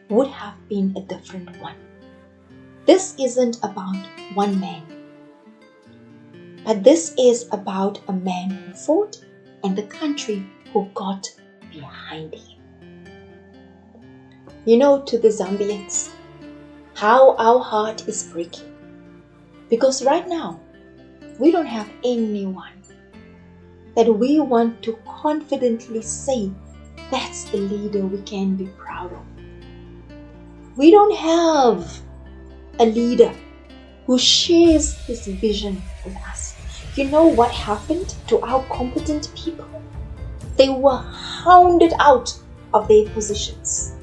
would have been a different one. This isn't about one man, but this is about a man who fought and the country who got behind him. You know, to the Zambians, how our heart is breaking. Because right now, we don't have anyone that we want to confidently say, that's the leader we can be proud of. We don't have a leader who shares his vision with us. You know what happened to our competent people? They were hounded out of their positions.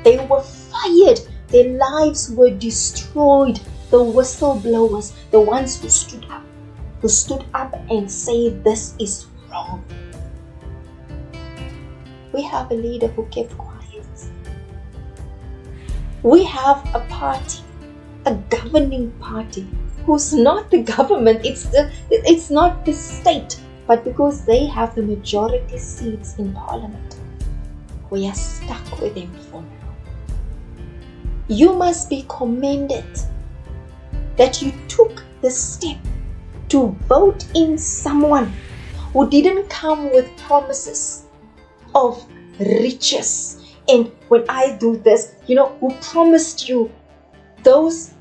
They were fired. Their lives were destroyed. The whistleblowers, the ones who stood up and said this is wrong. We have a leader who kept quiet. We have a party, a governing party, who's not the government. It's not the state, but because they have the majority seats in parliament, we are stuck with them for now. You must be commended that you took the step to vote in someone who didn't come with promises of riches. And when I do this, who promised you those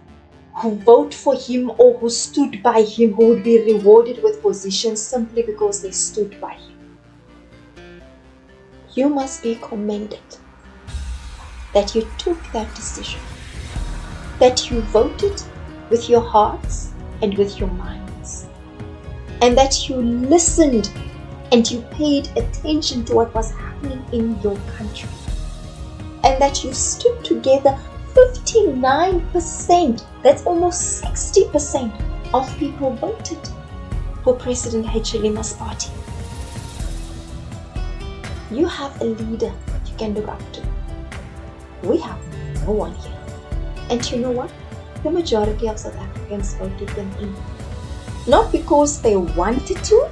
who vote for him or who stood by him, who would be rewarded with positions simply because they stood by him. You must be commended that you took that decision, that you voted with your hearts and with your minds, and that you listened and you paid attention to what was happening in your country, and that you stood together. 59%, that's almost 60% of people voted for President Hichilema's party. You have a leader you can look up to. We have no one here. And you know what? The majority of South Africans voted them in. Not because they wanted to,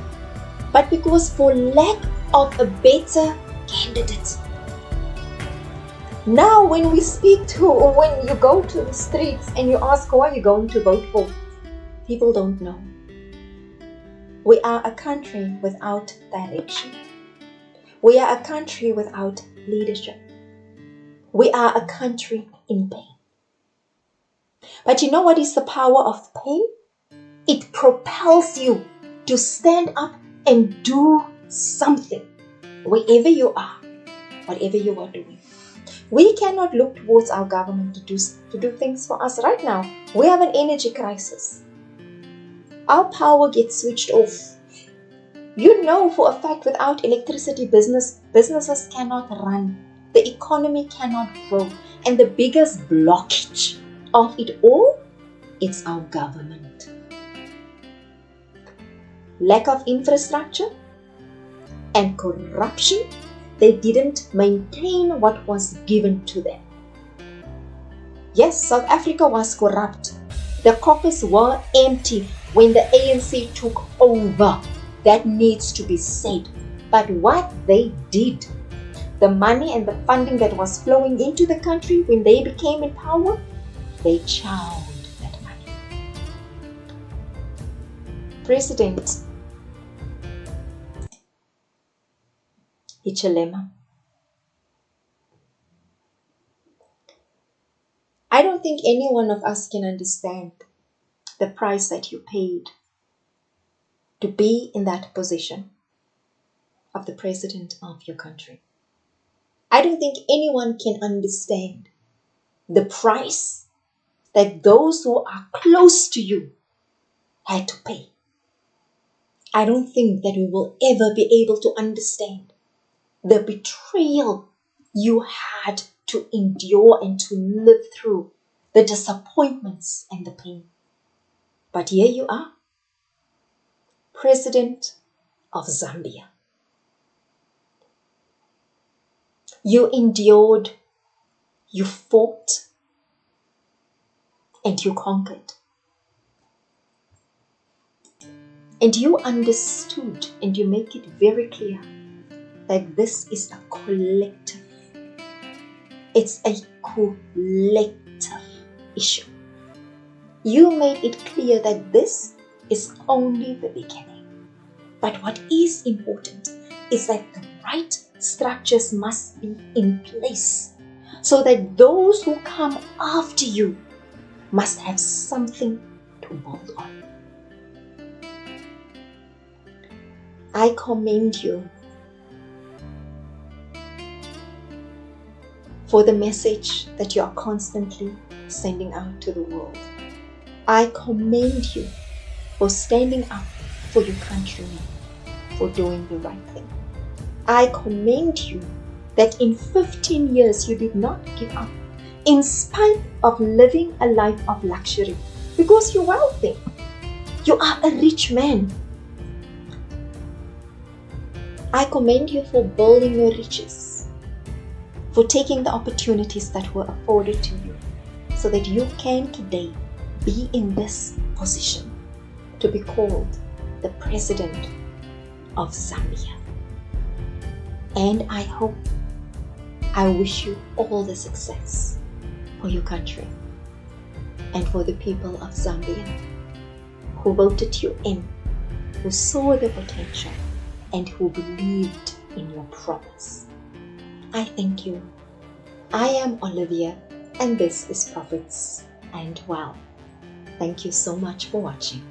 but because for lack of a better candidate. Now when when you go to the streets and you ask who are you going to vote for, people don't know. We are a country without direction. We are a country without leadership. We are a country in pain. But you know what is the power of pain? It propels you to stand up and do something, wherever you are, whatever you are doing. We cannot look towards our government to do things for us right now. We have an energy crisis. Our power gets switched off. You know for a fact without electricity, businesses cannot run. The economy cannot grow. And the biggest blockage of it all, it's our government. Lack of infrastructure and corruption. They didn't maintain what was given to them. Yes, South Africa was corrupt. The coffers were empty when the ANC took over. That needs to be said. But what they did, the money and the funding that was flowing into the country when they became in power, they chowed that money. President Hichilema, I don't think any one of us can understand the price that you paid to be in that position of the president of your country. I don't think anyone can understand the price that those who are close to you had to pay. I don't think that we will ever be able to understand the betrayal you had to endure and to live through, the disappointments and the pain. But here you are, President of Zambia. You endured, you fought, and you conquered. And you understood and you make it very clear that this is a collective. It's a collective issue. You made it clear that this is only the beginning. But what is important is that the right structures must be in place so that those who come after you must have something to build on. I commend you for the message that you are constantly sending out to the world. I commend you for standing up for your countrymen, for doing the right thing. I commend you that in 15 years you did not give up in spite of living a life of luxury, because you're wealthy. You are a rich man. I commend you for building your riches, for taking the opportunities that were afforded to you so that you can today be in this position to be called the President of Zambia. And I wish you all the success for your country and for the people of Zambia who voted you in, who saw the potential and who believed in your promise. I thank you. I am Olivia and this is Prophets and Well. Thank you so much for watching.